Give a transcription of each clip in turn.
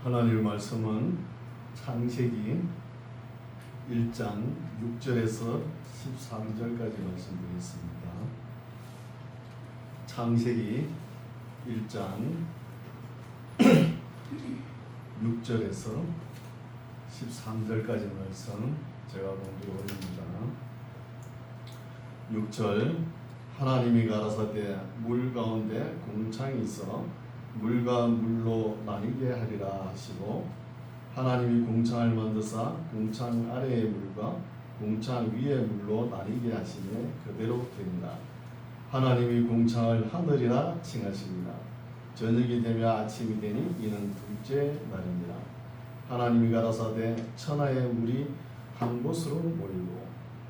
하나님의 말씀은 창세기 1장 6절에서 13절까지 말씀드리겠습니다. 창세기 1장 6절에서 13절까지 말씀 제가 봉독 올립니다. 6절 하나님이 가라사대 물 가운데 공창이 있어 물과 물로 나뉘게 하리라 하시고 하나님이 공창을 만드사 공창 아래의 물과 공창 위의 물로 나뉘게 하시니 그대로 됩니다. 하나님이 공창을 하늘이라 칭하십니다. 저녁이 되며 아침이 되니 이는 둘째 날입니다. 하나님이 가라사대 천하의 물이 한 곳으로 모이고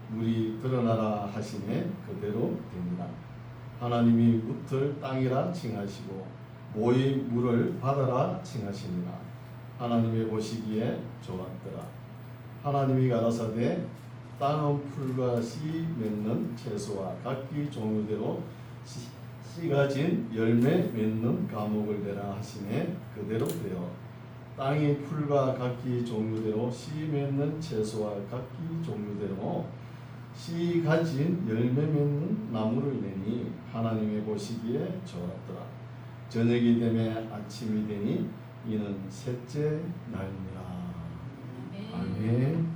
물이 드러나라 하시니 그대로 됩니다. 하나님이 웃을 땅이라 칭하시고 모인 물을 바다라 칭하시니라. 하나님이 보시기에 좋았더라. 하나님이 가라사대 땅은 풀과 씨 맺는 채소와 각기 종류대로 씨가 진 열매 맺는 과목을 내라 하시네 그대로 되어 땅이 풀과 각기 종류대로 씨 맺는 채소와 각기 종류대로 씨 가진 열매 맺는 나무를 내니 하나님이 보시기에 좋았더라. 저녁이 되매 아침이 되니 이는 셋째 날이니라. 아멘.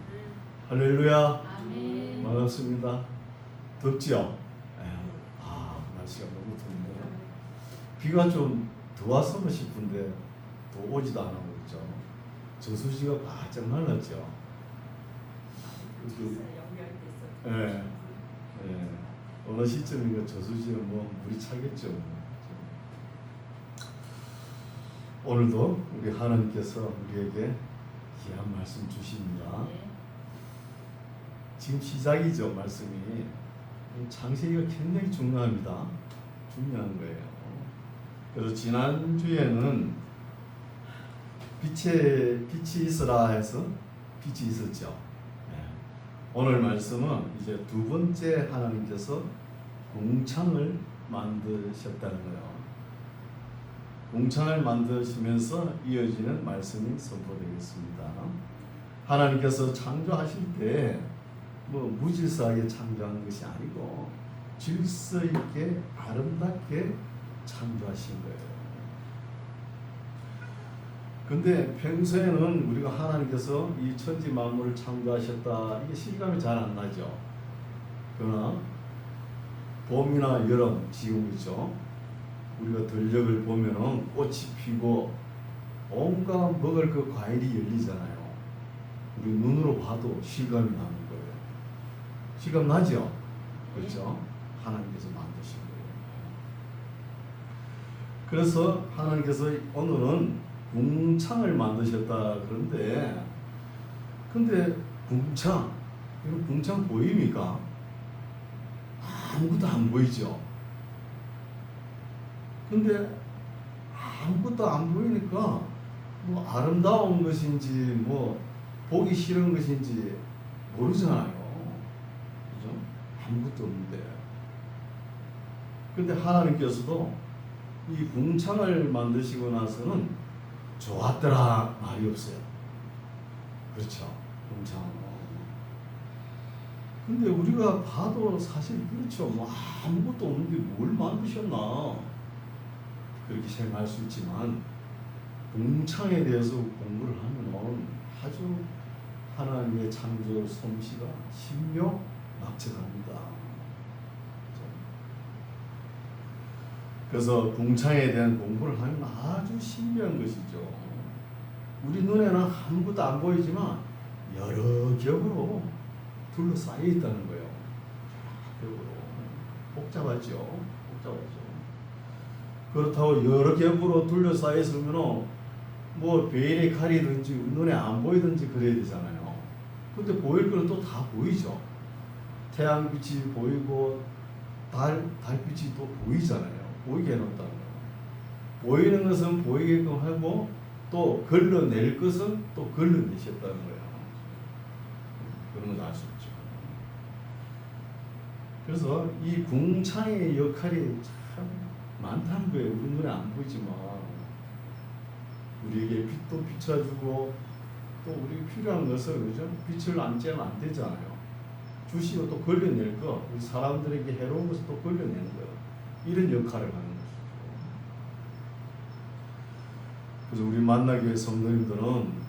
할렐루야. 아멘. 반갑습니다. 덥지요? 날씨가 너무 덥네요. 비가 좀 더 왔으면 싶은데 더 오지도 않아 보이죠. 저수지가 바짝 말랐죠. 예. 어느 시점인가 저수지에 물이 차겠죠. 오늘도 우리 하나님께서 우리에게 귀한 말씀 주십니다. 지금 시작이죠. 말씀이 창세기가 굉장히 중요합니다. 중요한 거예요. 그래서 지난주에는 빛이 있으라 해서 빛이 있었죠. 오늘 말씀은 이제 두 번째 하나님께서 공창을 만드셨다는 거예요. 공창을 만드시면서 이어지는 말씀이 선포되겠습니다. 하나님께서 창조하실 때 무질서하게 창조한 것이 아니고 질서 있게 아름답게 창조하신 거예요. 근데 평소에는 우리가 하나님께서 이 천지 만물을 창조하셨다 이게 실감이 잘 안 나죠. 그러나 봄이나 여름 지금이죠. 우리가 들녘을 보면은 꽃이 피고 온갖 먹을 그 과일이 열리잖아요. 우리 눈으로 봐도 실감이 나는 거예요. 실감 나죠? 그렇죠? 하나님께서 만드신 거예요. 그래서 하나님께서 오늘은 궁창을 만드셨다 그런데 근데 궁창 이거 궁창 보입니까? 아무것도 안 보이죠. 근데 아무것도 안 보이니까 아름다운 것인지 보기 싫은 것인지 모르잖아요. 그죠? 아무것도 없는데. 근데 하나님께서도 이 궁창을 만드시고 나서는 좋았더라 말이 없어요. 그렇죠? 궁창은. 근데 우리가 봐도 사실 그렇죠. 아무것도 없는데 뭘 만드셨나? 그렇게 생각할 수 있지만 궁창에 대해서 공부를 하면 아주 하나님의 창조 솜씨가 신묘막측합니다. 그래서 궁창에 대한 공부를 하면 아주 신비한 것이죠. 우리 눈에는 아무것도 안 보이지만 여러 겹으로 둘러싸여 있다는 거예요. 겹으로 복잡하죠. 그렇다고 여러 겹으로 둘러싸여 있으면 베일에 가리든지 눈에 안 보이든지 그래야 되잖아요. 근데 보일 거는 또 다 보이죠. 태양빛이 보이고 달빛이 또 보이잖아요. 보이게 해놓았다는 거예요. 보이는 것은 보이게끔 하고 또 걸러낼 것은 또 걸러내셨다는 거예요. 그런 걸 알 수 있죠. 그래서 이 궁창의 역할이 참 많다는 거예요. 우리 눈에 안 보이지만 우리에게 빛도 비춰주고 또 우리 필요한 것을 그죠? 빛을 안 쬐면 안 되잖아요. 주시고 또 걸려낼 거, 우리 사람들에게 해로운 것을 또 걸려내는 거예요. 이런 역할을 하는 것이죠. 그래서 우리 만나교회 성도님들은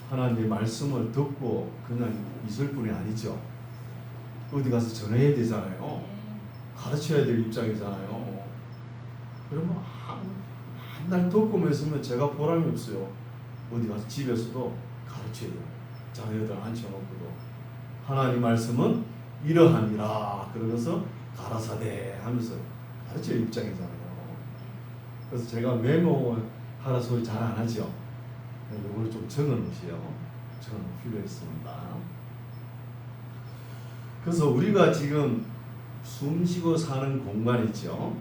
하나님의 말씀을 듣고 그냥 있을 뿐이 아니죠. 어디 가서 전해야 되잖아요. 가르쳐야 될 입장이잖아요. 그러면 한날 듣고만 있으면 제가 보람이 없어요. 어디 가서 집에서도 가르쳐야 돼요. 자녀들 앉혀놓고도 하나님 말씀은 이러하니라 그러면서 가라사대 하면서 가르칠 입장이잖아요. 그래서 제가 메모하라 소리 잘 안 하죠. 이거를 좀 적어놓으시오. 적어놓을 필요가 있습니다. 그래서 우리가 지금 숨쉬고 사는 공간이죠.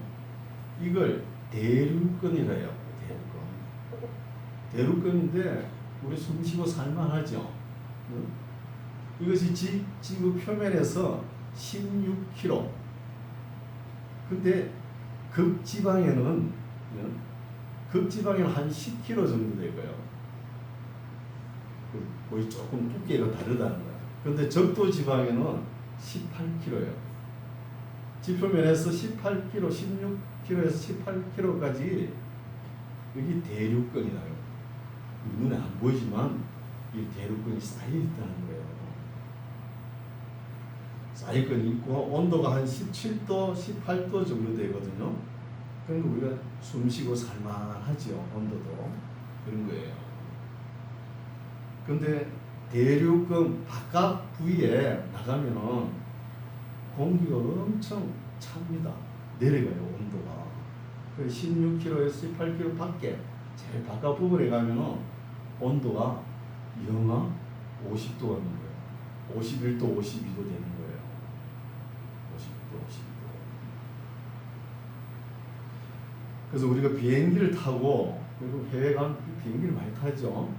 이걸 대륙근이라 해요. 대륙근인데 우리 숨쉬고 살만하죠. 이것이 지구 표면에서 16km. 근데 극지방에는 한 10km 정도 되고요. 거의 조금 두께가 다르다는 거예요. 근데 적도 지방에는 18km예요. 지표면에서 18km, 16km에서 18km까지 여기 대륙근이라요. 눈에 안 보이지만 이 대륙근이 쌓여 있다는 거예요. 쌓여근이 있고 온도가 한 17도, 18도 정도 되거든요. 그러니까 우리가 숨쉬고 살만하죠. 온도도 그런 거예요. 근데 대륙근 바깥 부위에 나가면은 공기가 엄청 찹니다. 내려가요, 온도가. 16km에서 18km 밖에 제일 바깥 부분에 가면은 온도가 영하 50도가 되는 거예요. 51도, 52도 되는 거예요. 50도, 52도. 그래서 우리가 비행기를 타고 그리고 해외 가면 비행기를 많이 타죠.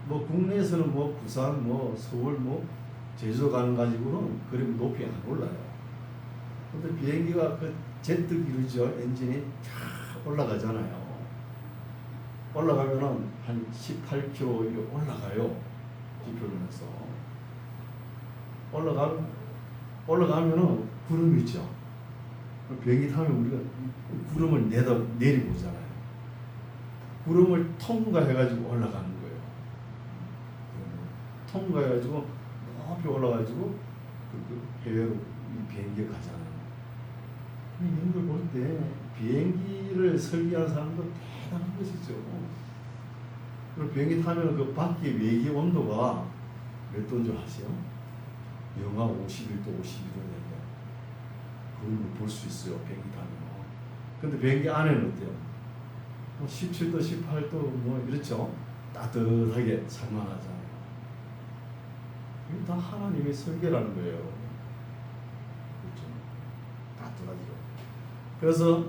뭐 국내에서는 뭐 부산, 뭐 서울, 뭐 제주도 가는 가지고는 그리 높이 안 올라요. 근데 비행기가 그 제트 기류죠. 엔진이 쫙 올라가잖아요. 올라가면은 한 18km 이렇게 올라가요. 지표면에서 올라가면은 구름이 있죠. 비행기 타면 우리가 구름을 내려보잖아요. 구름을 통과해가지고 올라가는 거예요. 통과해가지고 높이 올라가지고 해외로 비행기에 가잖아요. 이런 걸 볼 때 비행기를 설계한 사람도 대단한 것이죠. 그리고 비행기 타면 그 밖에 외기 온도가 몇 도인 줄 아세요? 영하 51도, 52도 되면 그걸 볼 수 있어요. 비행기 타면. 근데 비행기 안에는 어때요? 17도, 18도 뭐 이렇죠. 따뜻하게 살만하잖아요. 이게 다 하나님의 설계라는 거예요. 그렇죠. 따뜻하죠. 그래서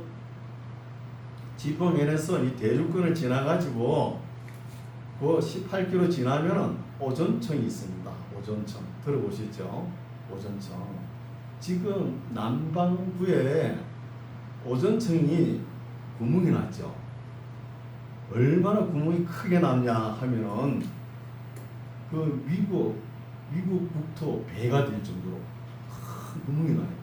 지표면에서 이 대륙근을 지나가지고 그 18km 지나면은 오존층이 있습니다. 오존층 들어보셨죠? 오존층. 지금 남반구에 오존층이 구멍이 났죠. 얼마나 구멍이 크게 났냐 하면은 그 미국 국토 배가 될 정도로 큰 구멍이 나요.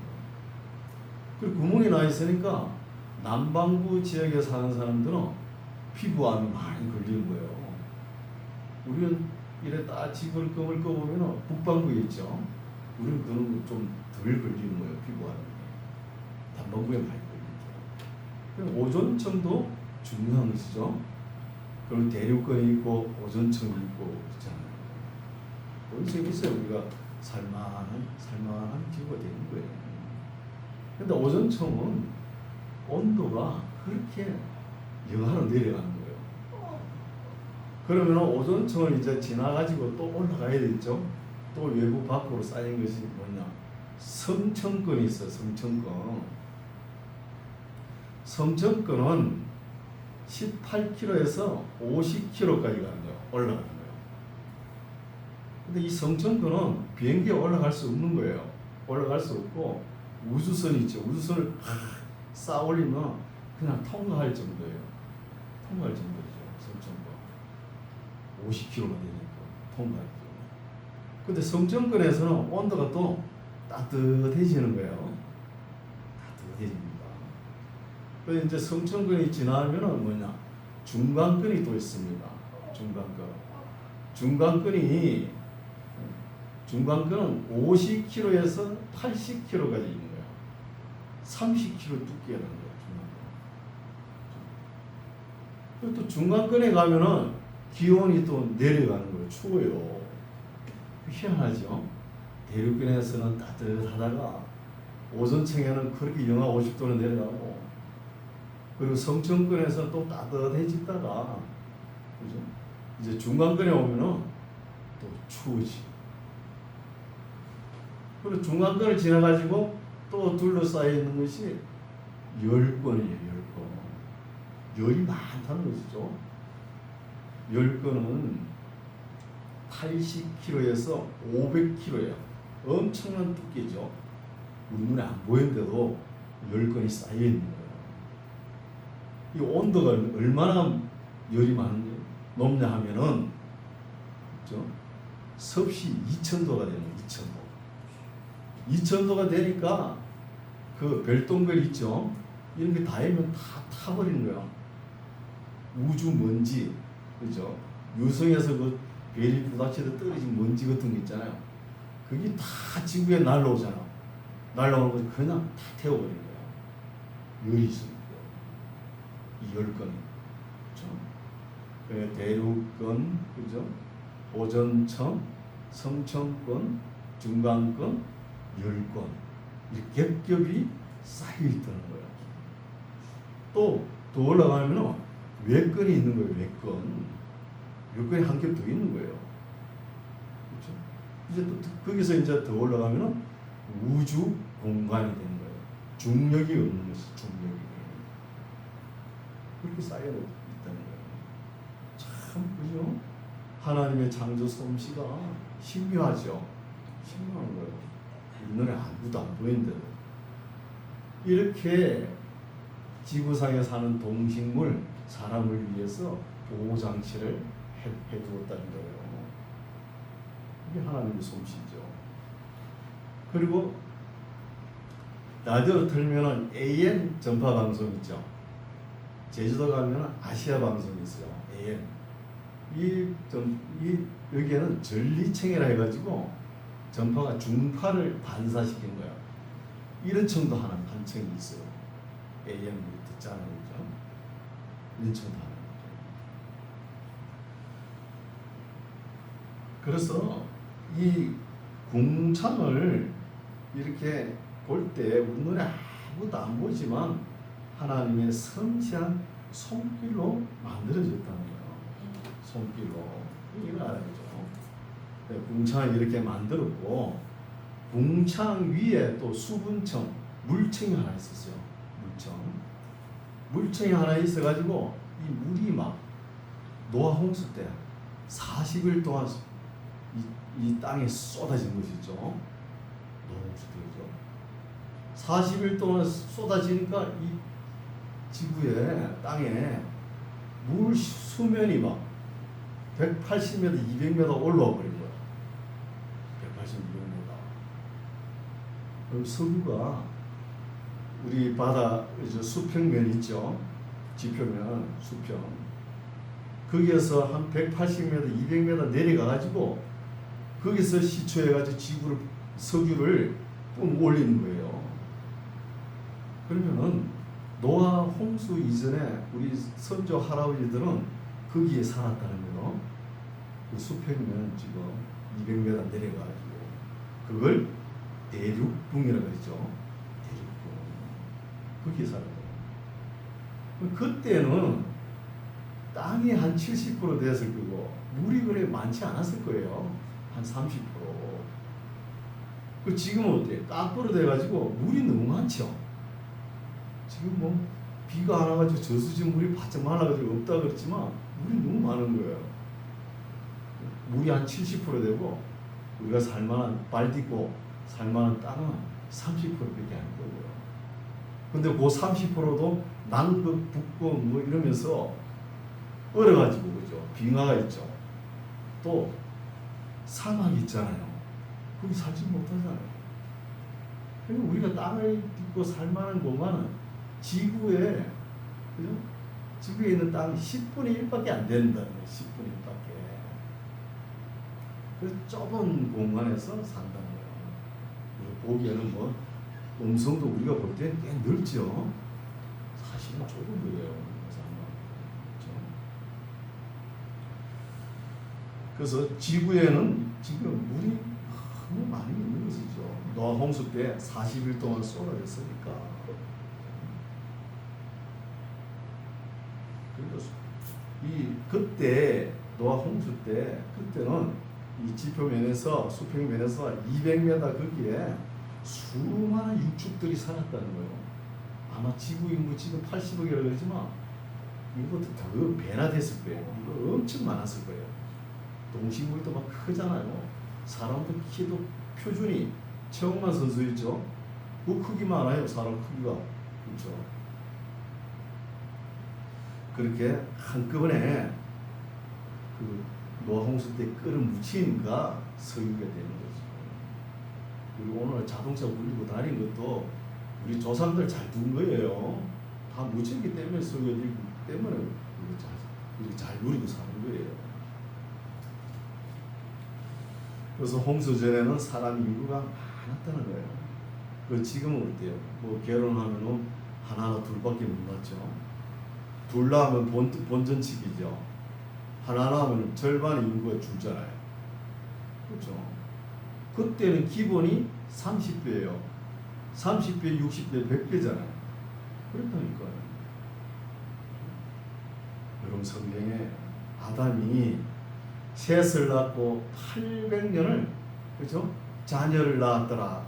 그 구멍이 나 있으니까 남반구 지역에 사는 사람들은 피부암이 많이 걸리는 거예요. 우리는 이래 딱 지구를 꺼보면 북반구에 있죠. 우리는 그런 거 좀 덜 걸리는 거예요. 피부암이. 남반구에 많이 걸리죠. 오존층도 중요한 것이죠. 그리고 대륙근이 있고 오존층이 있고 있잖아요. 어디서 있어요? 우리가 살만한 지구가 되는 거예요. 근데 오존층은 온도가 그렇게 영하로 내려가는 거예요. 그러면 오존층을 이제 지나가지고 또 올라가야 되겠죠. 또 외부 밖으로 쌓인 것이 뭐냐? 성층권이 있어요. 성층권은 18km에서 50km까지 가는 거예요. 올라가는 거예요. 근데 이 성층권은 비행기에 올라갈 수 없는 거예요. 올라갈 수 없고 우주선이 있죠. 우주선을 쌓아 올리면 그냥 통과할 정도예요. 통과할 정도죠. 성층. 50kg가 되니까 통과했죠. 근데 성층권에서는 온도가 또 따뜻해지는 거예요. 따뜻해집니다. 그래서 이제 성층권이 지나면은 뭐냐? 중간권이 또 있습니다. 중간권은 50kg에서 80kg까지 있는 거예요. 30kg 두께가 되는 거예요. 그리고 또 중간권에 가면은 기온이 또 내려가는 거예요. 추워요. 희한하죠? 대륙권에서는 따뜻하다가 오존층에는 그렇게 영하 50도로 내려가고, 그리고 성층권에서는 또 따뜻해지다가, 그죠? 이제 중간권에 오면은 또 추워지. 그리고 중간권을 지나가지고 또 둘러싸여 있는 것이 열권이에요. 열이 많다는 것이죠. 열권은 80kg에서 500kg예요. 엄청난 두께죠. 우리 눈에 안 보이는데도 열권이 쌓여 있는 거예요. 이 온도가 얼마나 열이 높냐 하면은, 그렇죠? 섭씨 2000도가 되는 거예요. 2000도가 되니까 그 별똥별 있죠? 이런 게 닿으면 다 타버리는 거야. 우주 먼지, 그죠? 유성에서 그 별이 부닥쳐서 떨어진 먼지 같은 거 있잖아요. 그게 다 지구에 날라오잖아. 날라오는 거 그냥 다 태워버린 거야. 열이 있으니까. 이 열권, 그죠? 대륙권, 그죠? 오존층, 성층권, 중간권, 열권, 이렇게 겹겹이 쌓여있다는 거예요. 또 더 올라가면 외권이 있는 거예요. 외권이 한 겹 더 있는 거예요. 그렇죠? 이제 또 거기서 이제 더 올라가면 우주 공간이 되는 거예요. 중력이 없는 것이 중력이. 그렇게 쌓여 있다는 거예요. 참, 그죠? 하나님의 창조 솜씨가 신묘하죠. 신묘한 거예요. 우리 눈에 아무도 안 보이는데도. 이렇게 지구상에 사는 동식물, 사람을 위해서 보호장치를 해두었다는 거예요. 이게 하나님의 솜씨죠. 그리고 라디오 틀면은 AM 전파 방송 있죠. 제주도 가면은 아시아 방송이 있어요. AM. 여기에는 전리층이라 해가지고 전파가 중파를 반사시킨 거야. 이런 층도 한 층이 있어요. AM 듣잖아요, 그죠? 이런 층도 하나. 그래서 이 궁창을 이렇게 볼 때 우리 눈에 아무도 안 보지만 하나님의 섬세한 손길로 만들어졌다는 거예요. 손길로. 이거 알아야죠. 궁창을 이렇게 만들었고, 궁창 위에 또 수분층, 물층이 하나 있었어요. 물층이 하나 있어가지고 이 물이 막 노아 홍수 때 40일 동안 이 땅에 쏟아진 것이죠. 노아 홍수 때죠. 40일 동안 쏟아지니까 이 지구에, 땅에 물 수면이 막 180m, 200m 올라와 버린 거야. 180m, 200m. 그럼 석유가 우리 바다 수평면 있죠. 지표면, 수평. 거기에서 한 180m, 200m 내려가가지고 거기서 시초해가지고 지구를, 석유를 뿜 올리는 거예요. 그러면은 노아 홍수 이전에 우리 선조 할아버지들은 거기에 살았다는 거예요. 그 수평면 지금 200m 내려가지고 그걸 대륙붕이라고 그랬죠. 대륙붕. 거기에 살았다. 그때는 땅이 한 70% 됐을 거고 물이 그래 많지 않았을 거예요. 한 30%. 그 지금은 어때? 깎으로 돼가지고 물이 너무 많죠. 지금 뭐 비가 안 와가지고 저수지 물이 바짝 말라가지고 없다 그랬지만 물이 너무 많은 거예요. 물이 한 70% 되고 우리가 살만한 발 딛고 살만한 땅은 30%밖에 안 되고요. 근데 그 30%도 남극, 북극 뭐 이러면서 얼어가지고 그죠. 빙하가 있죠. 또 사막이 있잖아요. 거기 살지 못하잖아요. 그리고 우리가 땅을 딛고 살만한 공간은 지구에, 그죠? 지구에 있는 땅 10분의 1밖에 안 된다는 거예요. 10분의 1밖에. 그 좁은 공간에서 산다는 거예요. 보기에는 뭐 음성도 우리가 볼 때는 꽤 넓죠. 사실은 좁은 거예요. 그래서 지구에는 지금 물이 너무 많이 있는 것이죠. 노아 홍수 때 40일 동안 쏟아졌으니까. 그래서 그때 노아 홍수 때 그때는 이 지표면에서 수평면에서 200m 거기에 수많은 육축들이 살았다는 거예요. 아마 지구 인구 지금 80억이라고 그러지만 이것도 더 배나 됐을 거예요. 이거 엄청 많았을 거예요. 동식물도 막 크잖아요. 사람도 키도 표준이 최홍만 선수 있죠. 그 크기만 알아요. 사람 크기가. 그렇죠. 그렇게 한꺼번에 그 노아 홍수 때 끌어묻히니까 석유가 되는 거죠. 그리고 오늘 자동차 굴리고 다닌 것도 우리 조상들 잘 둔 거예요. 다 묻혔기 때문에 석유가 되기 때문에 우리 잘 누리고 사는 거예요. 그래서 홍수 전에는 사람 인구가 많았다는 거예요. 그 지금은 어때요? 뭐 결혼하면은 하나나 둘밖에 못 낳죠. 둘 낳으면 본전치기죠. 하나 낳으면 절반의 인구가 줄잖아요. 그렇죠? 그때는 기본이 30배예요. 30배, 60배, 100배잖아요. 그렇다니까요. 여러분 성경에 아담이 셋을 낳고 800년을 그렇죠? 자녀를 낳았더라.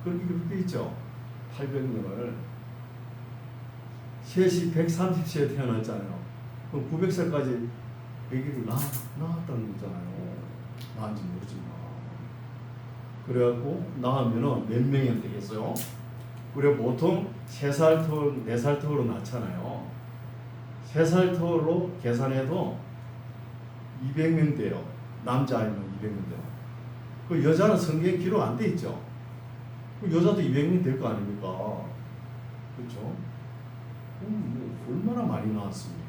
그렇게 그렇게 있죠. 800년을 셋이 130세에 태어났잖아요. 그럼 900살까지 아기를 낳았다는 거잖아요. 낳은지 모르지만. 그래갖고 낳으면은 몇 명이 되겠어요? 그래 보통 3살 터울, 4살 터울로 낳잖아요. 3살 터울로 계산해도 200명 돼요. 남자아이면 200명 돼요. 그 여자는 성경에 기록 안 돼 있죠. 그 여자도 200명 될 거 아닙니까? 그렇죠? 뭐 얼마나 많이 나왔습니까?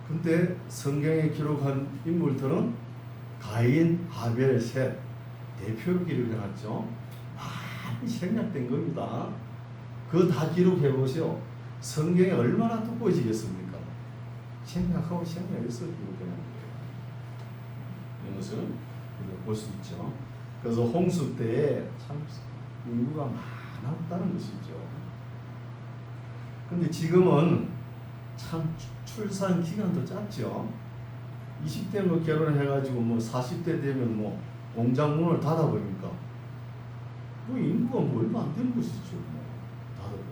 근데 성경에 기록한 인물들은 가인, 하벨, 셋 대표로 기록해놨죠. 많이 생략된 겁니다. 그거 다 기록해 보세요. 성경이 얼마나 두꺼워지겠습니까? 생략하고 생략해서 기록해놓은 거예요. 이것을 우리가 볼 수 있죠. 그래서 홍수 때에 참 인구가 많았다는 것이죠. 근데 지금은 참 출산 기간도 짧죠. 20대 뭐 결혼해가지고 뭐 40대 되면 뭐 공장 문을 닫아버리니까 뭐 인구가 뭐 얼마 안 되는 것이죠. 뭐 닫아버리니까.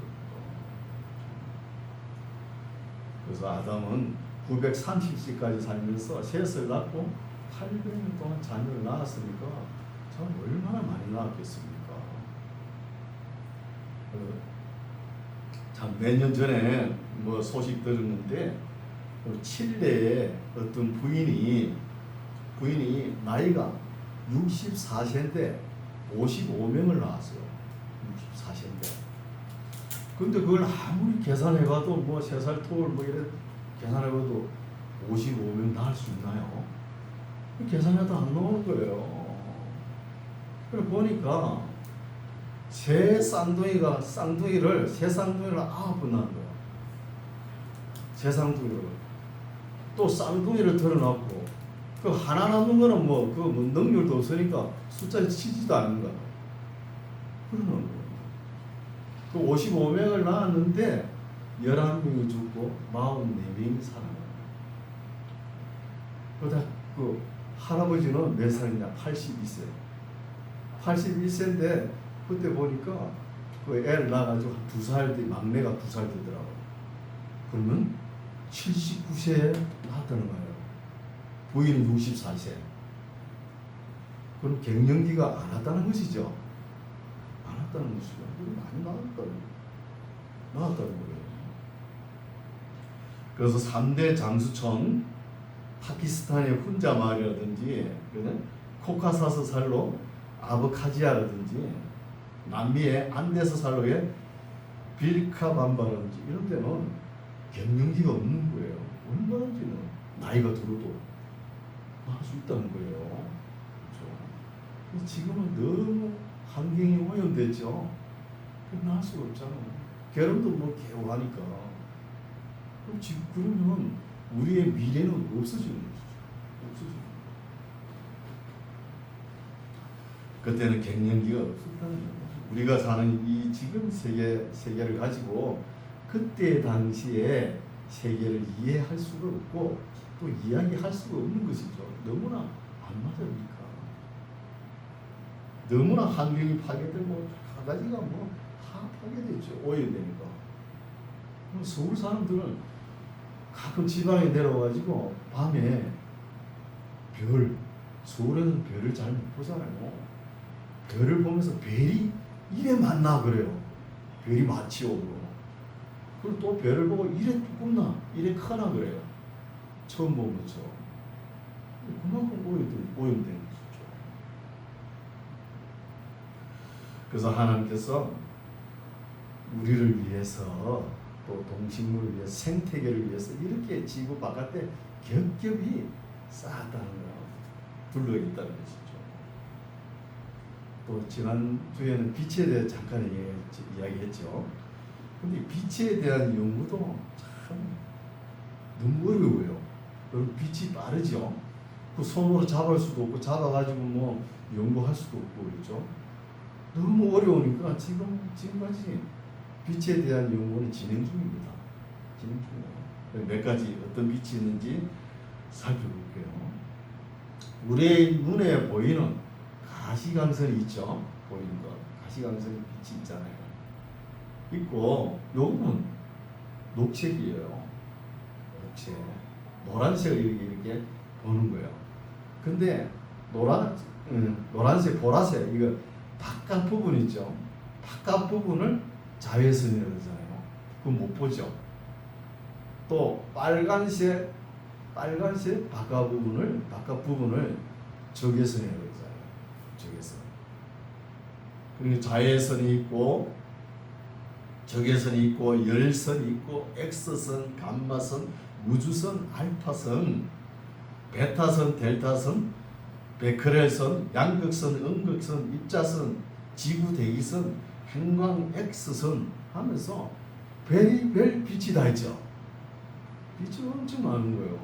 그래서 아담은 930세까지 살면서 셋을 낳고 800년 동안 자녀를 낳았으니까 참 얼마나 많이 낳았겠습니까? 참 몇 년 전에 뭐 소식 들었는데 칠레의 어떤 부인이 나이가 64세인데 55명을 낳았어요. 64세인데. 근데 그걸 아무리 계산해봐도 뭐 3살 터울 뭐 이래 계산해봐도 55명 낳을 수 있나요? 계산해도 안 나오는 거예요. 그래 보니까 새 쌍둥이를 9번 낳은 거예요. 새 쌍둥이를. 또 쌍둥이를 덜어놨고, 그 하나 남는 거는 뭐, 그 능률도 없으니까 숫자에 치지도 않는 거야. 그러는 거예요. 그 55명을 낳았는데, 11명이 죽고, 44명이 살아나요. 그러다 그 할아버지는 몇 살이냐? 82세. 81세인데, 그때 보니까 그 애를 낳아가지고 2살 뒤, 막내가 2살 되더라고요. 그러면 79세에 낳았다는 거예요. 부인은 64세. 그럼 갱년기가 안 왔다는 것이죠. 안 왔다는 것이죠. 많이 나왔다는 거예요. 그래서 3대 장수촌, 파키스탄의 훈자 마을이라든지 코카사스 살로 아브카지아라든지 남미의 안데스 살로의 빌카반바라든지 이런 데는 경영지가 없는 거예요. 얼마든지는 나이가 들어도 할 수 있다는 거예요. 그렇죠? 지금은 너무 환경이 오염됐죠. 할 수가 없잖아요. 결혼도 뭐 개우하니까. 그럼 지금 그러면 우리의 미래는 없어지는 것이죠. 없어지는 거예요. 그때는 갱년기가 없었다는 거예요. 우리가 사는 이 지금 세계를 가지고 그때 당시에 세계를 이해할 수가 없고 또 이야기할 수가 없는 것이죠. 너무나 안 맞으니까. 너무나 환경이 파괴되고 가지가 다 파괴됐죠. 오염되니까. 서울 사람들은 가끔 지방에 내려와가지고 밤에 서울에는 별을 잘 못 보잖아요. 별을 보면서 별이 이래 많나 그래요. 별이 많지요. 그리고 또 별을 보고 이래 두껍나 이래 크나 그래요. 처음 본 거죠. 그만큼 오염된 것이죠. 그래서 하나님께서 우리를 위해서 또 동식물을 위해서 생태계를 위해서 이렇게 지구 바깥에 겹겹이 쌓았다는 거, 둘러있다는 것이죠. 또 지난주에는 빛에 대해 잠깐 이야기했죠. 근데 빛에 대한 연구도 참 너무 어려워요. 그리고 빛이 빠르죠. 그 손으로 잡을 수도 없고 잡아가지고 뭐 연구할 수도 없고 그렇죠. 너무 어려우니까 지금까지 빛에 대한 연구는 진행 중입니다. 진행 중이에요. 몇 가지 어떤 빛이 있는지 살펴볼게요. 우리의 눈에 보이는 가시광선이 있죠. 보이는 것. 가시광선이 빛이 있잖아요. 있고 요거는 녹색이에요. 녹색. 노란색을 이렇게 보는 거예요. 근데 노란색, 보라색 이거 바깥 부분 있죠. 바깥 부분을 자외선이라고 하잖아요. 그거 못 보죠. 또 빨간색 바깥 부분을 적외선이라고 하잖아요. 적외선. 그리고 자외선이 있고 적외선이 있고 열선이 있고 X선, 감마선, 우주선, 알파선, 베타선, 델타선, 베크렐선, 양극선, 음극선, 입자선, 지구 대기선, 행광 X선 하면서 별이 빛이 다 있죠. 빛이 엄청 많은 거예요.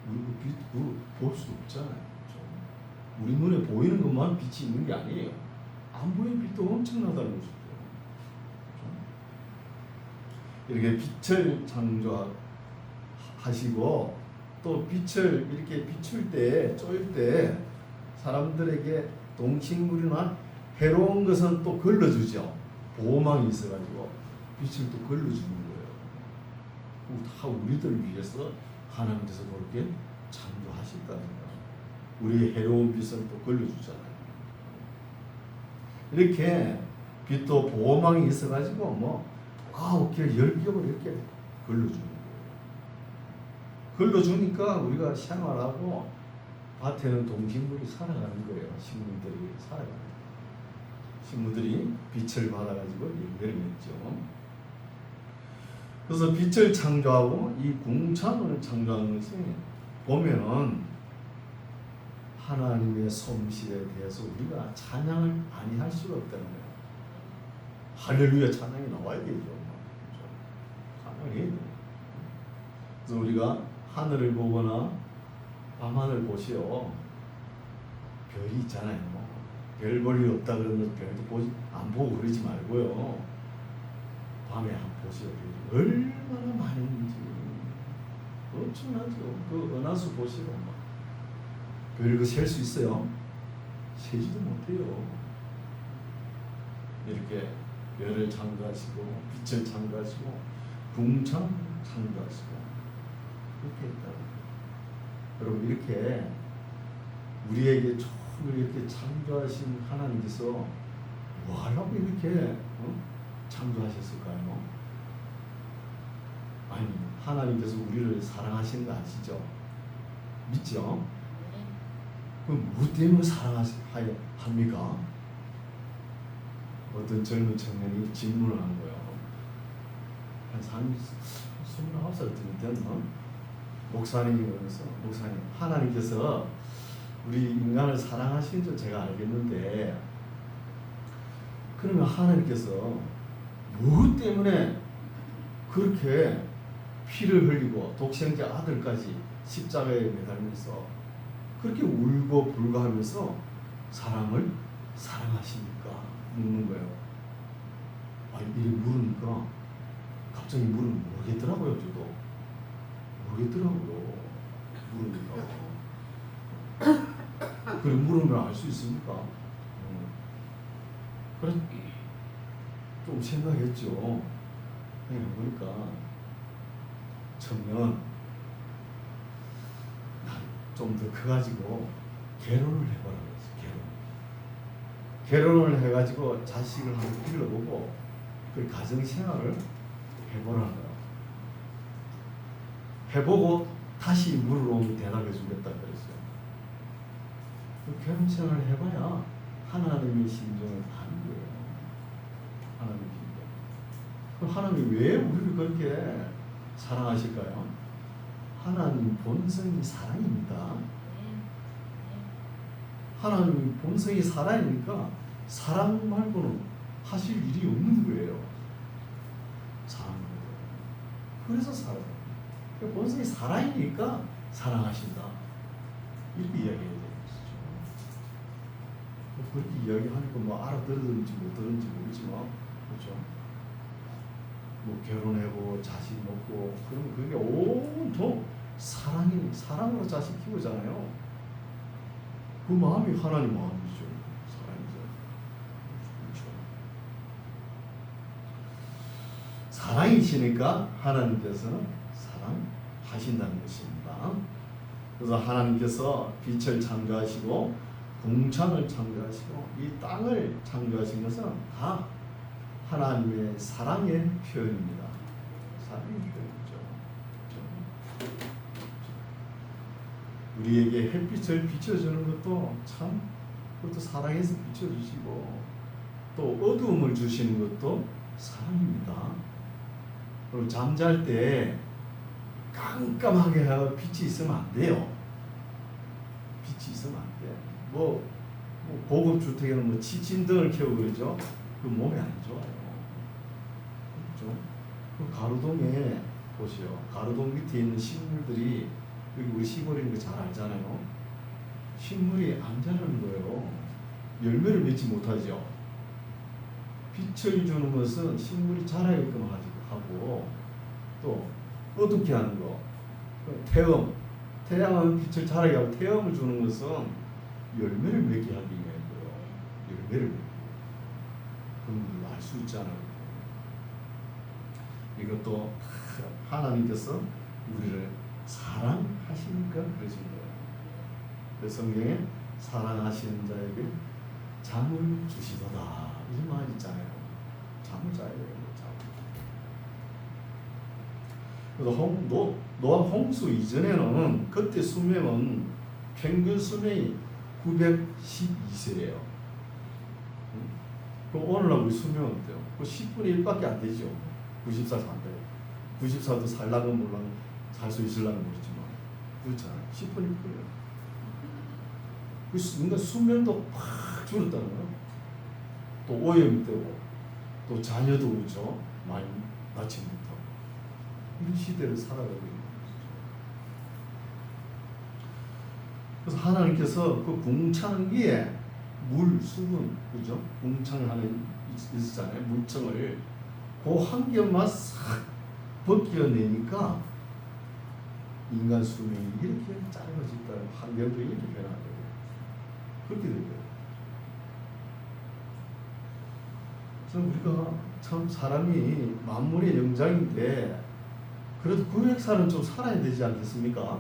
우리 빛 볼 수 없잖아요. 그렇죠? 우리 눈에 보이는 것만 빛이 있는 게 아니에요. 안 보이는 빛도 엄청나다는 것이죠. 그렇죠? 이렇게 빛을 창조하시고 또 빛을 이렇게 비출 때, 쪼일 때 사람들에게 동식물이나 해로운 것은 또 걸러주죠. 보호망이 있어가지고 빛을 또 걸러주는 거예요. 다 우리들 위해서 하나님께서 그렇게 창조하셨다는 거예요. 우리의 해로운 빛은 또 걸러주잖아요. 이렇게 빛도 보호망이 있어가지고 9겹, 10겹을 이렇게 걸러주는 거예요. 걸러주니까 우리가 생활하고 밭에는 동식물이 살아가는 거예요. 식물들이 살아가는 거예요. 식물들이 빛을 받아가지고 열매를 맺죠. 그래서 빛을 창조하고 이 궁창을 창조하는 것이 보면은 하나님의 솜씨에 대해서 우리가 찬양을 아니할 수가 없다는 거예요. 할렐루야 찬양이 나와야 되죠. 찬양을 해야 돼요. 그래서 우리가 하늘을 보거나 밤하늘 보시오. 별이 있잖아요. 별 볼 일 없다 그러면 별도 안 보고 그러지 말고요. 밤에 한번 보시오. 얼마나 많은지 엄청나죠. 그 은하수 보시고 별 셀 수 있어요? 세지도 못해요. 이렇게 별을 창조하시고 빛을 창조하시고 궁창 창조하시고 이렇게 했다고. 여러분 이렇게 우리에게 처음 이렇게 창조하신 하나님께서 뭐 하려고 이렇게 창조하셨을까요? 아니, 하나님께서 우리를 사랑하시는 거 아시죠? 믿죠? 그럼 뭐 때문에 사랑합니까? 어떤 젊은 청년이 질문을 한 거예요. 한 29살 됐나? 목사님이 그러면서, 목사님, 하나님께서 우리 인간을 사랑하시는 줄 제가 알겠는데, 그러면 하나님께서 무엇 때문에 그렇게 피를 흘리고 독생자 아들까지 십자가에 매달면서 그렇게 울고 불고하면서 사랑을 사랑하십니까? 묻는 거예요. 아니, 이렇게 물으니까 갑자기 물으면 모르겠더라고요. 저도 모르겠더라고요. 물으니까. 그래, 물으면 알 수 있습니까? 그래, 좀 생각했죠. 보니까 청년 좀 더 커가지고 결혼을 해보라고 했어요. 결혼을 해가지고 자식을 한번 길러보고 그 가정생활을 해보라는 거예요. 해보고 다시 물어보면 대답해 주겠다 그랬어요. 그 결혼생활을 해봐야 하나님의 심정을 아는 거예요. 하나님의 심정. 그럼 하나님이 왜 우리를 그렇게 사랑하실까요? 하나님 본성이 사랑입니다. 하나님 본성이 사랑이니까 사랑 말고는 하실 일이 없는 거예요. 사랑 말고. 그래서 사랑. 본성이 사랑이니까 사랑하신다. 이렇게 이야기해야 되는 것이죠. 그렇게 이야기하니까 뭐 알아들었는지 못 들었는지 모르지만, 그렇죠? 뭐 결혼하고 자식 먹고 그러면 그게 온통 사랑으로 자식 키우잖아요. 그 마음이 하나님 마음이죠. 사랑이죠. 그렇죠. 사랑이시니까 하나님께서는 사랑하신다는 것입니다. 그래서 하나님께서 빛을 창조하시고 궁창을 창조하시고 이 땅을 창조하신 것은 다 하나님의 사랑의 표현입니다. 사랑의 표현이죠. 우리에게 햇빛을 비춰주는 것도 참 그것도 사랑해서 비춰주시고 또 어두움을 주시는 것도 사랑입니다. 그리고 잠잘 때 깜깜하게 하고 빛이 있으면 안 돼요. 빛이 있으면 안 돼. 뭐 고급 주택에는 뭐 치침등을 켜고 그러죠. 그 몸에 안 좋아요. 그렇죠? 그 가로등에 보시오. 가로등 밑에 있는 식물들이 여기 우리 시골인 거 잘 알잖아요. 식물이 안 자라는 거예요. 열매를 맺지 못하죠. 빛을 주는 것은 식물이 자라게끔 하고 또 어둡게 하는 거. 태양은 빛을 자라게 하고 태양을 주는 것은 열매를 맺게 하기 위해서요. 열매를 맺고. 그건 알 수 있잖아요. 이것도 하나님께서 우리를 사랑하시니까 그러신 거예요. 성경에 사랑하시는 자에게 잠을 주시도다 이런 말 있잖아요. 잠을 자야 돼요. 그래서 노아 홍수 이전에는 그때 수명은 평균 수명이 912세예요. 그럼 오늘날 우리 수명은 어때요? 그 10분의 1밖에 안 되죠. 94살 산대요. 94도 살라면 몰라면 살 수 있을라면 모르지만 그렇잖아요. 10분의 1뿐이에요. 그러니까 수명도 팍 줄었다는 거예요. 또 오염이 되고 또 자녀도 그렇죠. 많이 낳지 못하고 이런 시대를 살아가고 있는 거죠. 그래서 하나님께서 그 궁창기에 물, 수분, 그죠? 궁창을 하는 있었잖아요. 물청을 그 한 겹만 싹 벗겨내니까 인간 수명이 이렇게 짧아졌다. 한 겹도 이렇게 변하고 그렇게 된 거예요. 그래서 우리가 참 사람이 만물의 영장인데 그래도 900살은 좀 살아야 되지 않겠습니까?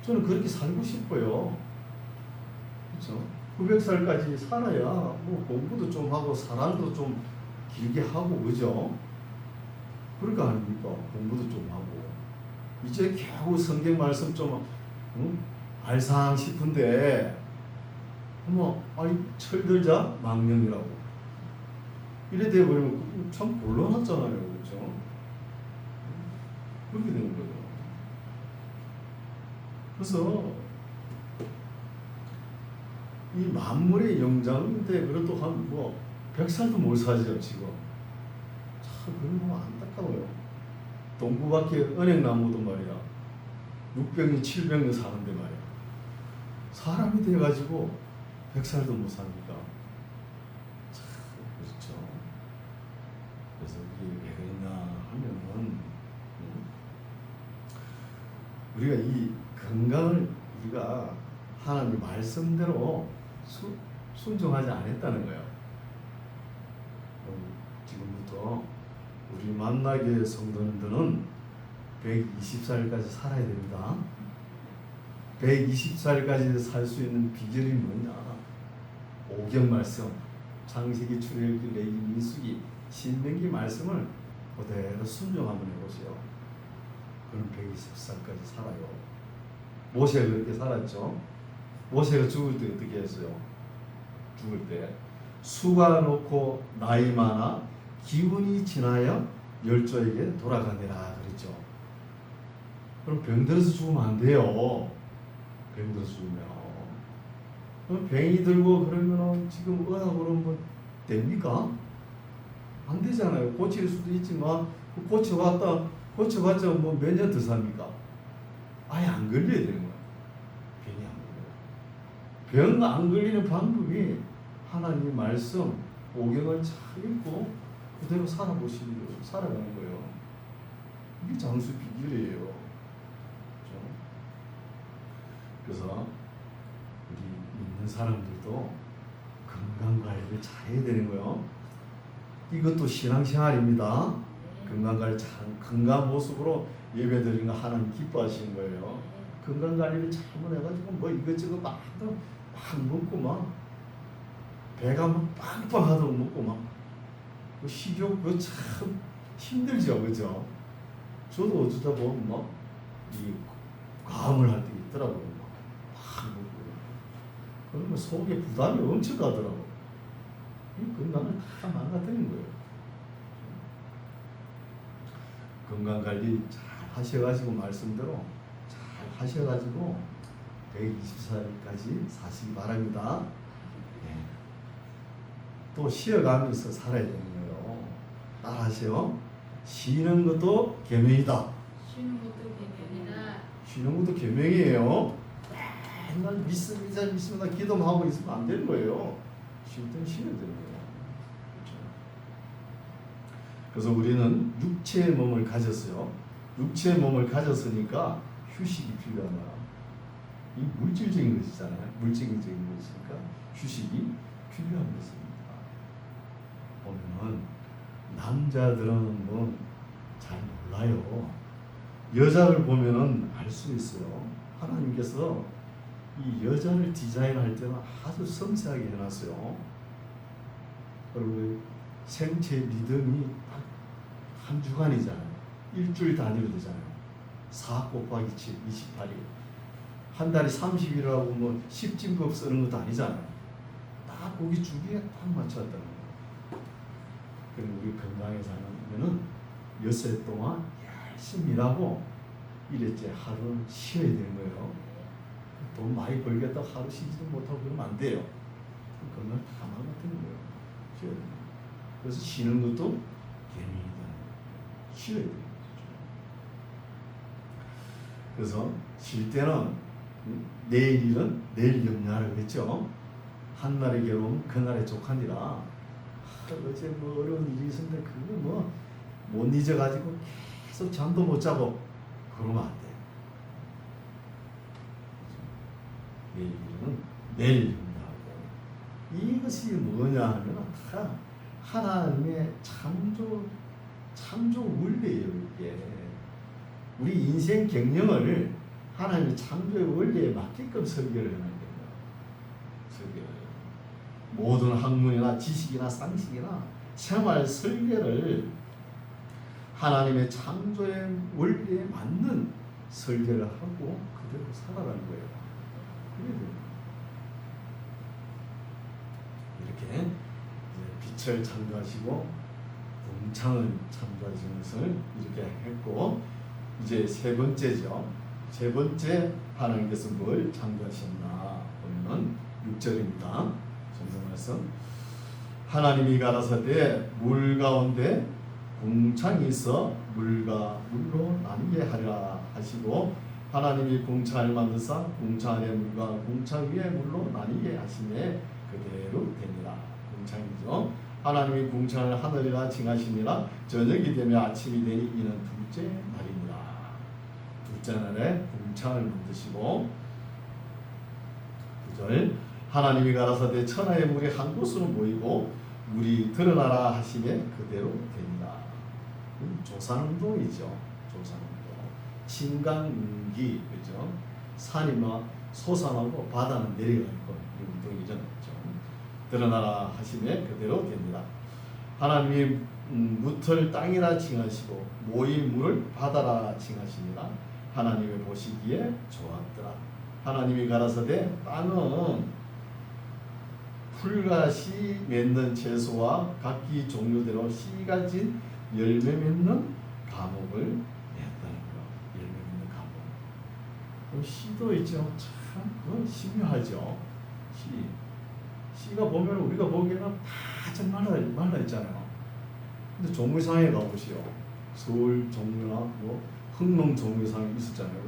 저는 그렇게 살고 싶어요. 그렇죠? 900살까지 살아야 뭐 공부도 좀 하고 사랑도 좀 길게 하고 그죠? 그러니까 아닙니까? 공부도 좀 하고 이제 겨우 성경 말씀 좀 알상 싶은데 아니 철들자 망령이라고 이래 돼버리면 참 곤란하잖아요, 그렇죠? 그렇게 되는 거죠. 그래서 이 만물의 영장인데 그래도 한 100살도 못 사죠 지금. 참 그런 거 안타까워요. 동구밖에 은행나무도 말이야 600년 700년 사는데 말이야 사람이 돼가지고 100살도 못 사니까 참 그렇죠. 그래서 이게 왜 그러냐 하면은 우리가 이 건강을 우리가 하나님 말씀대로 순종하지 않았다는 거예요. 지금부터 우리 만나교회 성도님들은 120살까지 살아야 됩니다. 120살까지 살 수 있는 비결이 뭐냐? 오경 말씀, 창세기, 출애굽기, 레위기, 민수기, 신명기 말씀을 그대로 순종 한번 해보세요. 그럼 120살까지 살아요. 모세가 그렇게 살았죠. 모세가 죽을 때 어떻게 했어요? 죽을 때 수가 놓고 나이 많아 기운이 지나야 열조에게 돌아가니라 그랬죠. 그럼 병들어서 죽으면 안 돼요. 병들어서 죽으면 그럼 병이 들고 그러면 지금 의학으로 뭐 됩니까? 안 되잖아요. 고칠 수도 있지만 고쳐봤자 뭐 몇 년 더 삽니까? 아예 안 걸려야 되는 거야. 병이 안 걸려요. 병 안 걸리는 방법이 하나님의 말씀, 오경을 잘 읽고 그대로 살아가는 거예요. 이게 장수 비결이에요. 그렇죠? 그래서 우리 믿는 사람들도 건강 관리를 잘 해야 되는 거예요. 이것도 신앙생활입니다. 건강 관리 잘, 건강 모습으로 예배드리는 거 하나님 기뻐하시는 거예요. 건강 관리를 잘못해가지고 뭐 이것저것 막 먹고 막 배가 막 빵빵하다고 먹고 막 식욕 그거 참 힘들죠, 그죠? 저도 어쩌다 보면 막 이 과음을 할 때 있더라고요. 막 먹고 그러면 속에 부담이 엄청 가더라고. 이 건강을 다 망가뜨리는 거예요. 건강 관리 잘 하셔가지고 말씀대로 잘 하셔가지고 120살까지 사시기 바랍니다. 네. 또 쉬어가면서 살아야 되는 거예요. 따라하세요. 쉬는 것도 계명이다. 쉬는 것도 계명이다. 쉬는 것도 계명이에요. 맨날 믿습니다 기도만 하고 있으면 안 되는 거예요. 쉴 때는 쉬어야 되는 거예요. 그렇죠? 그래서 우리는 육체의 몸을 가졌어요. 육체의 몸을 가졌으니까 휴식이 필요하다. 이 물질적인 것이잖아요. 물질적인 것이니까 휴식이 필요한 것입니다. 보면은 남자들은 뭐 잘 몰라요. 여자를 보면은 알 수 있어요. 하나님께서 이 여자를 디자인할 때는 아주 섬세하게 해놨어요. 그리고 생체 리듬이 딱 한 주간이잖아요. 일주일 단위로 되잖아요. 4 곱하기 7, 28일. 한 달에 30일이라고 뭐 10진법 쓰는 것도 아니잖아요. 딱 거기 주기에 딱 맞췄다는 거예요. 그리고 우리 건강에 사는 엿새 동안 열심히 일하고 이랬지 하루는 쉬어야 되는 거예요. 돈 많이 벌겠다고 하루 쉬지도 못하고 그러면 안 돼요. 건강 다 망가뜨리는 거예요. 쉬어야 돼요. 그래서 쉬는 것도 계명이다. 쉬어야 돼요. 그래서 쉴 때는 내일 일은 내일 염려하라고 했죠. 한날의 괴로움 그날의 족하니라. 어제 뭐 어려운 일이 있었는데 그거 뭐 못 잊어가지고 계속 잠도 못 자고 그러면 안 돼. 내일 일은 내일 염려하고. 이것이 뭐냐 하면 다 하나님의 창조 원리예요. 이게 우리 인생 경영을 하나님의 창조의 원리에 맞게끔 설계를 해놔야 됩니다. 설계를 모든 학문이나 지식이나 상식이나 생활 설계를 하나님의 창조의 원리에 맞는 설계를 하고 그대로 살아가는 거예요. 그래야 돼요. 이렇게 이제 빛을 창조하시고 궁창을 창조하시는 것을 이렇게 했고, 이제 세 번째죠. 세 번째 하나님께서 뭘 창조하셨나 보면은 6절입니다. 성경 말씀. 하나님이 가라사대 물 가운데 궁창이 있어 물과 물로 나뉘게 하리라 하시고, 하나님이 궁창을 만드사 궁창 안에 물과 궁창 위에 물로 나뉘게 하시매 그대로 되니라. 궁창이죠. 하나님이 궁창을 하늘이라 칭하시니라. 저녁이 되며 아침이 되니 이는 둘째 날이니라. 둘째 날에 궁창을 만드시고, 9절 하나님이 가라사대 천하의 물이 한 곳으로 모이고 물이 드러나라 하시매 그대로 됩니다. 조산운동이죠. 조산운동. 신강기, 그죠? 산이 막 솟아나고 바다는 내려갈 것, 이 운동이죠. 그죠? 드러나라 하시매 그대로 됩니다. 하나님이 무털 땅이라 칭하시고 모인 물을 바다라 칭하시니라. 하나님이 보시기에 좋았더라. 하나님이 가라사대 땅은 풀과 씨 맺는 채소와 각기 종류대로 씨가 진 열매 맺는 과목을 맺다는 거. 열매 맺는 과목. 씨도 있죠. 참 신묘하죠. 씨가 보면 우리가 보기에는 바짝 말라 있잖아요. 근데 종묘상에 가보시오. 서울 종묘나 뭐 흥농 종묘상에 있었잖아요.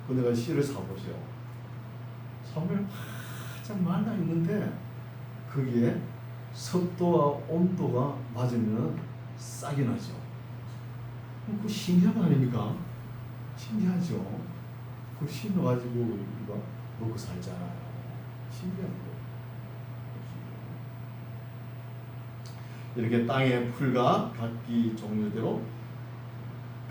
그 내가 씨를 사보시오. 사보면 바짝 말라 있는데 거기에 습도와 온도가 맞으면 싹이 나죠. 그 신기한 거 아닙니까? 신기하죠. 그 심어가지고 우리가 먹고 살잖아요. 신기한 거예요. 이렇게 땅의 풀과 각기 종류대로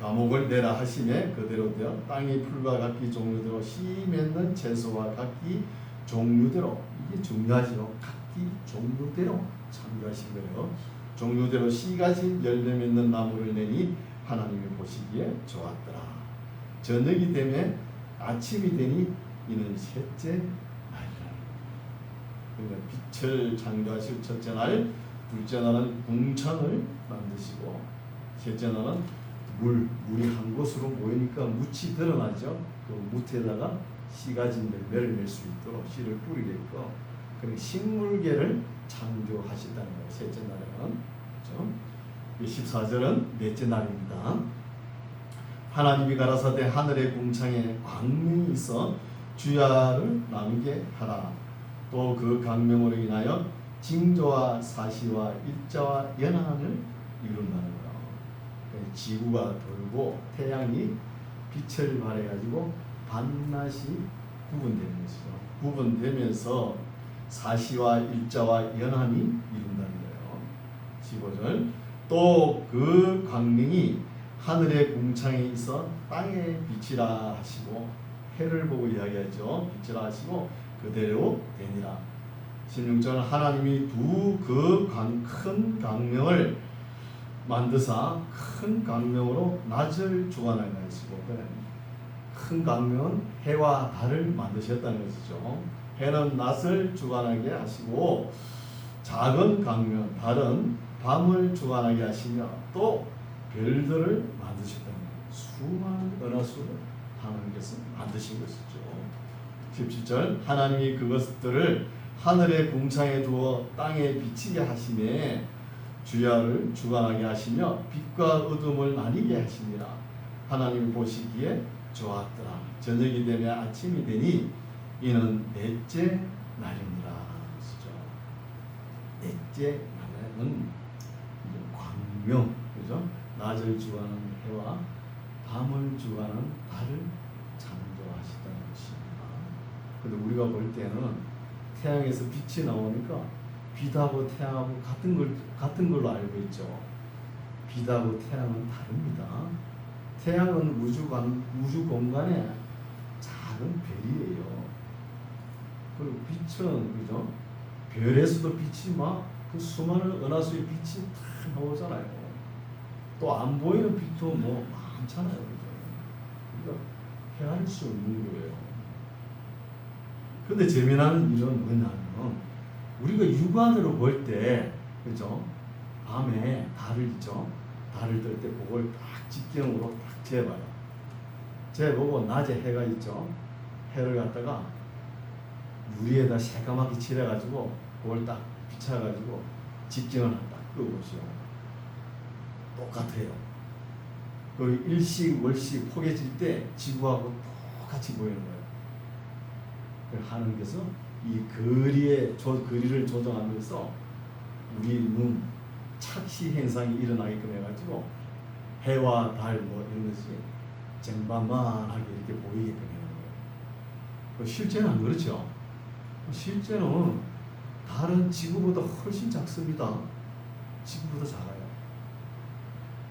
과목을 내라 하시매 그대로 되어 땅의 풀과 각기 종류대로 씨 맺는 채소와 각기 종류대로, 이게 중요하죠. 각기 종류대로 창조하신 거예요. 종류대로 씨가 진 열매 맺는 나무를 내니 하나님이 보시기에 좋았더라. 저녁이 되면 아침이 되니 이는 셋째 날이라. 그러니까 빛을 창조하실 첫째 날, 둘째 날은 궁창을 만드시고, 셋째 날은 물이 한 곳으로 모이니까 묻이 드러나죠. 그 묻에다가 씨가 진 열매를 맺을 수 있도록 씨를 뿌리게끔, 그러니까 식물계를 창조하셨다는 거예요. 셋째 날에는. 그렇죠? 14절은 넷째 날입니다. 하나님이 가라사대 하늘의 궁창에 광명이 있어 주야를 나누게 하라. 또 그 광명으로 인하여 징조와 사시와 일자와 연한을 이룬다는 거예요. 지구가 돌고 태양이 빛을 발해가지고 밤낮이 구분되는 것이죠. 구분되면서 사시와 일자와 연한이 이룬다는 거예요. 15절 또 그 광명이 하늘의 궁창에 있어 땅의 빛이라 하시고, 해를 보고 이야기하죠. 빛이라 하시고 그대로 되니라. 16절 하나님이 두 그 큰 광명을 만드사 큰 광명으로 낮을 주관하게 하시고, 큰 광명은 해와 달을 만드셨다는 것이죠. 해는 낮을 주관하게 하시고 작은 광명 달은 밤을 주관하게 하시며 또 별들을 만드셨다는 거예요. 수많은 은하수를 하나님께서 만드신 것이죠. 17절 하나님이 그것들을 하늘의 궁창에 두어 땅에 비치게 하시매 주야를 주관하게 하시며 빛과 어둠을 나뉘게 하시니라. 하나님이 보시기에 좋았더라. 저녁이 되며 아침이 되니 이는 넷째 날이니라. 그죠? 넷째 날에는 광명, 그죠? 낮을 주관하는 해와 밤을 주관하는 달을 창조하셨다는 것입니다. 근데 우리가 볼 때는 태양에서 빛이 나오니까 빛하고 태양하고 같은 걸로 알고 있죠. 빛하고 태양은 다릅니다. 태양은 우주 공간의 작은 별이에요. 그리고 빛은 그죠? 별에서도 빛이 막 그 수많은 은하수의 빛이 다 나오잖아요. 또 안 보이는 빛도 뭐 많잖아요. 그러니까 헤아릴 수 없는 거예요. 근데 재미나는 일은 뭐냐면 우리가 육안으로 볼 때, 그죠? 밤에 달을 있죠? 달을 뜰 때 그걸 딱 직경으로 딱 재봐요. 재보고 낮에 해가 있죠? 해를 갖다가 유리에다 새까맣게 칠해가지고 그걸 딱 비춰가지고 직경을 딱 끄보시오. 똑같아요. 그 일식 월식 포개질 때 지구하고 똑같이 보이는 거예요. 하나님께서 이 거리를 조정하면서 우리 눈 착시 현상이 일어나게끔 해가지고 해와 달 뭐 이런 것이 쟁반만하게 이렇게 보이게끔 하는 거예요. 실제는 안 그렇죠. 실제는 달은 지구보다 훨씬 작습니다. 지구보다 작아요.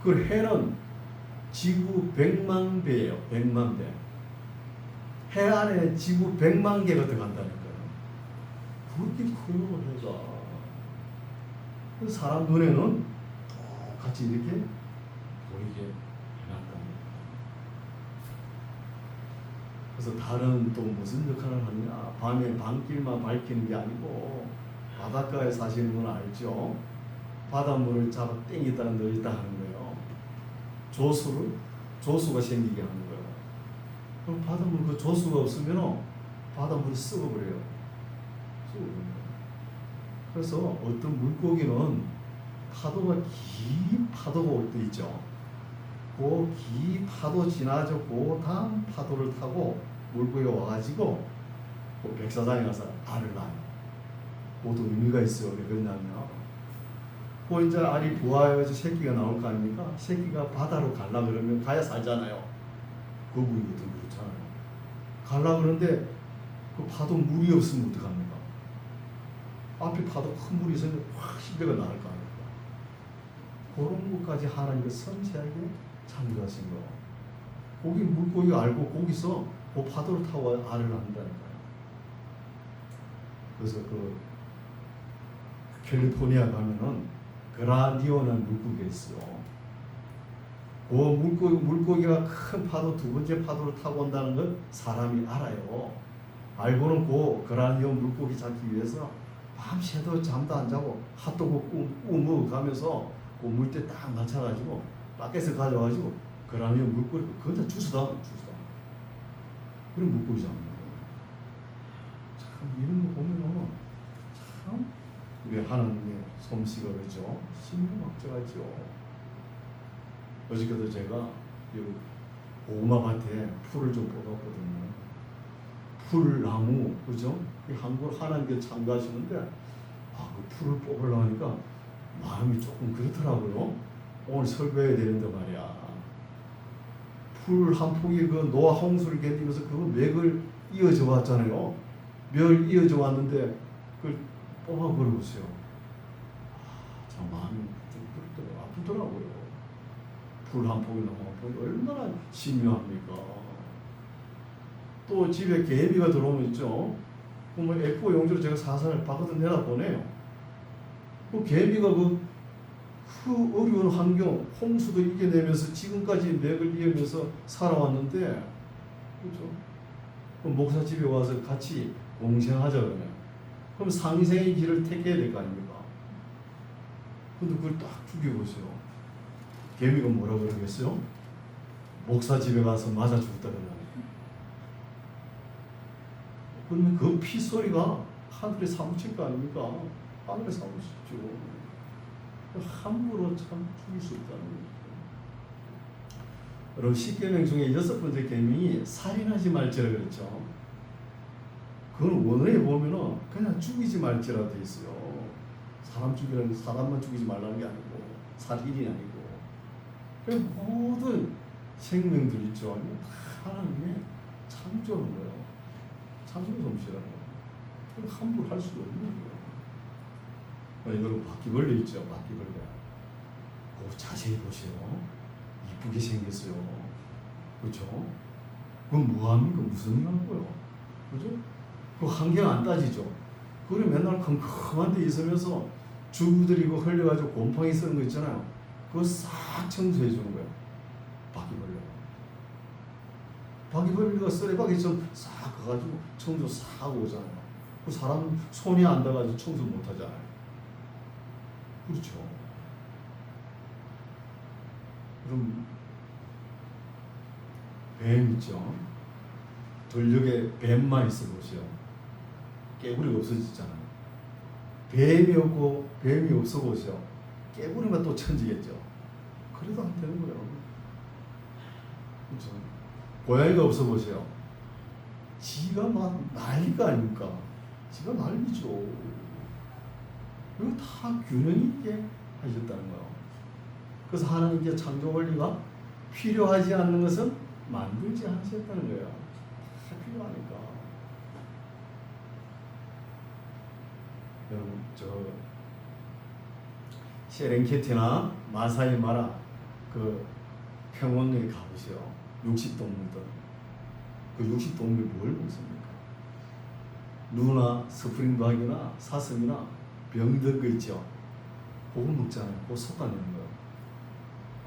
그 해는 지구 100만 배예요. 100만 배. 해 안에 지구 100만 개가 들어간다는 거예요. 그렇게 커요, 해가. 사람 눈에는 똑같이 이렇게 보이게 해놨다는 거예요. 그래서 달은 또 무슨 역할을 하느냐. 밤에 밤길만 밝히는 게 아니고 바닷가에 사시는 분 알죠? 바닷물을 잡아 땡기다가 넣었다 하는 거예요. 조수가 생기게 하는 거예요. 그럼 바닷물 그 조수가 없으면 바닷물이 썩어버려요. 그래서 어떤 물고기는 파도가 긴 파도가 올 때 있죠. 그 긴 파도 지나죠. 그 다음 파도를 타고 물고기가 와가지고 그 백사장에 가서 알을 낳아요. 그것도 의미가 있어요. 왜 그러냐면 그 이제 알이 부화해서 새끼가 나올 거 아닙니까? 새끼가 바다로 갈라 그러면 가야 살잖아요. 거북이거든 그렇잖아요. 갈라 그러는데 그 파도 물이 없으면 어떡합니까? 앞에 파도 큰 물이 있으면 확 실려가 나올 거 아닙니까? 그런 것까지 하나님께서 섬세하게 창조하신 거. 거기 물고기가 알고 거기서 그 파도를 타고 알을 낳는다니까요. 그래서 그 캘리포니아 가면은 그라디오라는 물고기가 있어요. 그 물고기가 큰 파도 두 번째 파도를 타고 온다는 걸 사람이 알아요. 알고는 그 그라디오 물고기 잡기 위해서 밤새도 잠도 안 자고 핫도그 구워 먹어가면서 그 물때 딱 맞춰가지고 밖에서 가져와가지고 그라디오 물고기 그거 다 주스다. 그런 물고기 잡는 거예요. 참 이런 거 보면은 참 우리 하나님의 솜씨가 그렇죠. 신명막정하죠. 어저께도 제가 고구마밭에 풀을 좀 뽑았거든요. 풀나무, 그죠? 한국을 하나님께 창조하시는데, 그 풀을 뽑으려고 하니까 마음이 조금 그렇더라고요. 오늘 설교해야 되는데 말이야. 풀 한 폭이 그 노아 홍수를 견디면서 그 맥을 이어져 왔잖아요. 멸 이어져 왔는데, 그걸 뽑아버려보세요. 참 마음이 좀 아프더라고요. 풀 한 폭이 넘어가고 얼마나 신묘합니까? 또 집에 개미가 들어오면 있죠. 그러면 F4 용지로 제가 살살 바깥으로 내다보내요. 그 개미가 그 어려운 환경, 홍수도 이겨내면서 지금까지 맥을 이으면서 살아왔는데, 그렇죠? 그럼 목사 집에 와서 같이 공생하자 그러면. 그럼 상생의 길을 택해야 될 거 아닙니까? 근데 그걸 딱 죽여보세요. 개미가 뭐라 그러겠어요? 목사 집에 가서 맞아 죽었다 그러나. 그러면 그 피소리가 하늘에 사무칠 거 아닙니까? 하늘에 사무치죠. 함부로 참 죽일 수 없다는 거죠. 여러분 10계명 중에 6번째 계명이 살인하지 말지라 그랬죠. 그건 원어에 보면은 그냥 죽이지 말지라 돼 있어요. 사람 죽이라는 게 사람만 죽이지 말라는 게 아니고 살인이 아니고. 그 모든 생명들 있죠. 하나님의 창조하는 거예요. 창조 솜씨라는 거예요. 함부로 할 수가 없는 거예요. 이거는 바퀴벌레 있죠. 바퀴벌레. 그거 자세히 보세요. 이쁘게 생겼어요. 그렇죠? 그건 뭐합니까? 무슨 일 하고요? 그죠? 그 환경 안 따지죠. 그걸 맨날 컴컴한 데 있으면서 주부들이 이거 흘려가지고 곰팡이 쓰는 거 있잖아요. 그거 싹 청소해 주는 거야. 바퀴벌레가. 바퀴벌레가 쓰레박이처럼 싹 가가지고 청소 싹 오잖아요. 그 사람 손이 안 닿아가지고 청소 못 하잖아요. 그렇죠. 그럼 뱀 있죠. 권력에 뱀만 있어 보세요. 깨구리가 없어지잖아요. 뱀이 없고 뱀이 없어 보세요. 깨구리만 또 천지겠죠. 그래도 안 되는 거예요. 그렇죠. 고양이가 없어 보세요. 지가 막 난리가 아닙니까? 지가 난리죠. 이거 다 균형 있게 하셨다는 거예요. 그래서 하나님께 창조 원리가 필요하지 않는 것은 만들지 않으셨다는 거예요. 다 필요하니까. 여러분, 저 세렝게티나 마사이 마라 그 평원에 가보세요. 육식동물들. 그 육식동물이 뭘 먹습니까? 누나 스프링박이나 사슴이나 병들 거 있죠. 그거 먹잖아요. 그거 쏟아내는 거예요.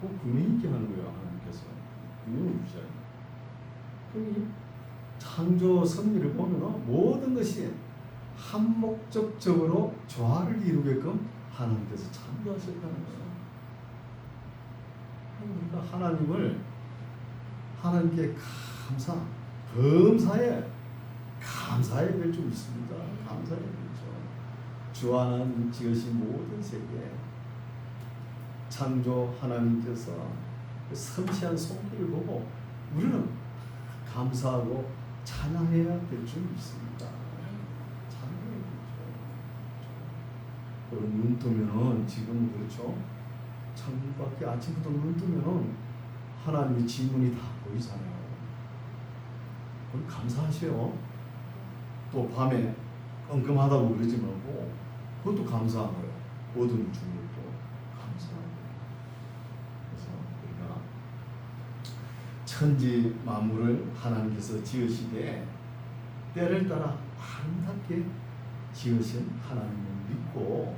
그거 균형 있게 하는 거예요. 하나님께서 균형을 유지하는 거예요. 그럼 이 창조 섭리를 보면 모든 것이 한목적적으로 조화를 이루게끔 하나님께서 창조하셨다는 거예요. 그러니까 하나님을 하나님께 범사에 감사해야 될 줄 있습니다. 감사해야 되죠. 주 하나님 지으신 모든 세계 창조 하나님께서 그 섬세한 손길을 보고 우리는 감사하고 찬양해야 될 줄 있습니다. 찬양해야 되죠. 그리고 눈 뜨면은 지금 그렇죠. 창밖에 아침부터 눈 뜨면은 하나님의 지문이 다 보이잖아요. 그럼 감사하세요. 또 밤에 깜깜하다고 그러지 말고 그것도 감사한 거예요. 어둠을 준 것도 감사한 거예요. 그래서 우리가 천지 만물을 하나님께서 지으시되 때를 따라 아름답게 지으신 하나님을 믿고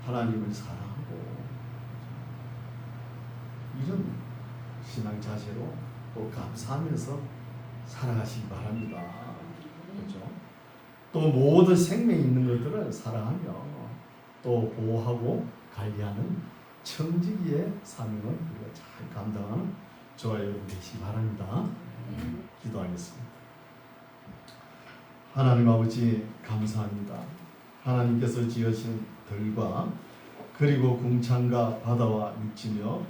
하나님을 사랑하고 이런 신앙 자세로 또 감사하면서 살아가시기 바랍니다. 그렇죠? 또 모든 생명이 있는 것들을 사랑하며 또 보호하고 관리하는 청지기의 사명을 우리가 잘 감당하는 저와 여러분 되시기 바랍니다. 기도하겠습니다. 하나님 아버지 감사합니다. 하나님께서 지으신 들과 그리고 궁창과 바다와 육지며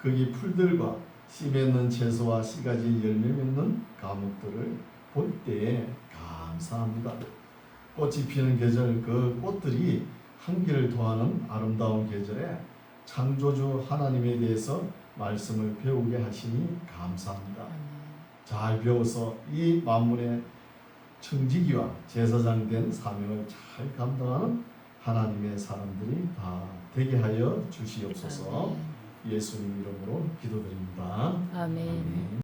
거기 풀들과 씨 맺는 채소와 씨가지 열매 맺는 과목들을 볼 때에 감사합니다. 꽃이 피는 계절 그 꽃들이 한기를 토하는 아름다운 계절에 창조주 하나님에 대해서 말씀을 배우게 하시니 감사합니다. 잘 배워서 이 만물의 청지기와 제사장 된 사명을 잘 감당하는 하나님의 사람들이 다 되게 하여 주시옵소서. 예수님 이름으로 기도드립니다. 아멘. 아멘.